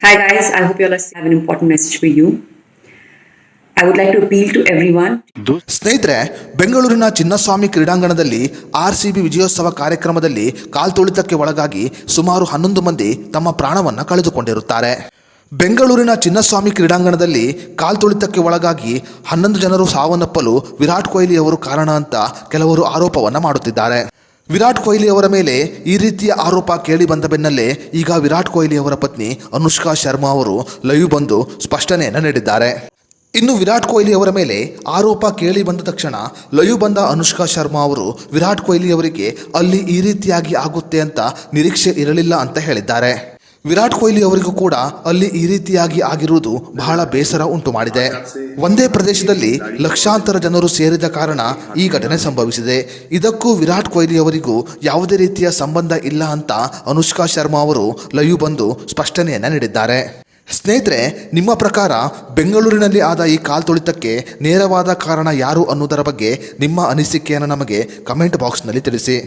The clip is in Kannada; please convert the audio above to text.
Hi guys, I hope you all have an important message for you. I would like to appeal to everyone. ಸ್ನೇಹಿತರೆ, ಬೆಂಗಳೂರಿನ ಚಿನ್ನಸ್ವಾಮಿ ಕ್ರೀಡಾಂಗಣದಲ್ಲಿ RCB ವಿಜಯೋತ್ಸವ ಕಾರ್ಯಕ್ರಮದಲ್ಲಿ ಕಾಲ್ತುಳಿತಕ್ಕೆ ಒಳಗಾಗಿ ಸುಮಾರು 11 ಮಂದಿ ತಮ್ಮ ಪ್ರಾಣವನ್ನು ಕಳೆದುಕೊಂಡಿರುತ್ತಾರೆ. ಬೆಂಗಳೂರಿನ ಚಿನ್ನಸ್ವಾಮಿ ಕ್ರೀಡಾಂಗಣದಲ್ಲಿ ಕಾಲ್ತುಳಿತಕ್ಕೆ ಒಳಗಾಗಿ 11 ಜನರು ಸಾವನ್ನಪ್ಪಲು ವಿರಾಟ್ ಕೊಹ್ಲಿ ಅವರು ಕಾರಣ ಅಂತ ಕೆಲವರು ಆರೋಪವನ್ನು ಮಾಡುತ್ತಿದ್ದಾರೆ. ವಿರಾಟ್ ಕೊಹ್ಲಿ ಅವರ ಮೇಲೆ ಈ ರೀತಿಯ ಆರೋಪ ಕೇಳಿ ಬಂದ ಬೆನ್ನಲ್ಲೇ ಈಗ ವಿರಾಟ್ ಕೊಹ್ಲಿ ಅವರ ಪತ್ನಿ ಅನುಷ್ಕಾ ಶರ್ಮಾ ಅವರು ಲೈವ್ ಬಂದು ಸ್ಪಷ್ಟನೆಯನ್ನು ನೀಡಿದ್ದಾರೆ. ಇನ್ನು ವಿರಾಟ್ ಕೊಹ್ಲಿ ಅವರ ಮೇಲೆ ಆರೋಪ ಕೇಳಿ ಬಂದ ತಕ್ಷಣ ಲೈವ್ ಬಂದ ಅನುಷ್ಕಾ ಶರ್ಮಾ ಅವರು ವಿರಾಟ್ ಕೊಹ್ಲಿ ಅವರಿಗೆ ಅಲ್ಲಿ ಈ ರೀತಿಯಾಗಿ ಆಗುತ್ತೆ ಅಂತ ನಿರೀಕ್ಷೆ ಇರಲಿಲ್ಲ ಅಂತ ಹೇಳಿದ್ದಾರೆ. ವಿರಾಟ್ ಕೊಹ್ಲಿ ಅವರಿಗೂ ಕೂಡ ಅಲ್ಲಿ ಈ ರೀತಿಯಾಗಿ ಆಗಿರುವುದು ಬಹಳ ಬೇಸರ ಉಂಟು ಮಾಡಿದೆ. ಒಂದೇ ಪ್ರದೇಶದಲ್ಲಿ ಲಕ್ಷಾಂತರ ಜನರು ಸೇರಿದ ಕಾರಣ ಈ ಘಟನೆ ಸಂಭವಿಸಿದೆ. ಇದಕ್ಕೂ ವಿರಾಟ್ ಕೊಹ್ಲಿ ಅವರಿಗೂ ಯಾವುದೇ ರೀತಿಯ ಸಂಬಂಧ ಇಲ್ಲ ಅಂತ ಅನುಷ್ಕಾ ಶರ್ಮಾ ಅವರು ಲೈವ್ ಬಂದು ಸ್ಪಷ್ಟನೆಯನ್ನು ನೀಡಿದ್ದಾರೆ. ಸ್ನೇಹಿತರೆ, ನಿಮ್ಮ ಪ್ರಕಾರ ಬೆಂಗಳೂರಿನಲ್ಲಿ ಆದ ಈ ಕಾಲ್ತುಳಿತಕ್ಕೆ ನೇರವಾದ ಕಾರಣ ಯಾರು ಅನ್ನೋದರ ಬಗ್ಗೆ ನಿಮ್ಮ ಅನಿಸಿಕೆಯನ್ನು ನಮಗೆ ಕಮೆಂಟ್ ಬಾಕ್ಸ್ನಲ್ಲಿ ತಿಳಿಸಿ.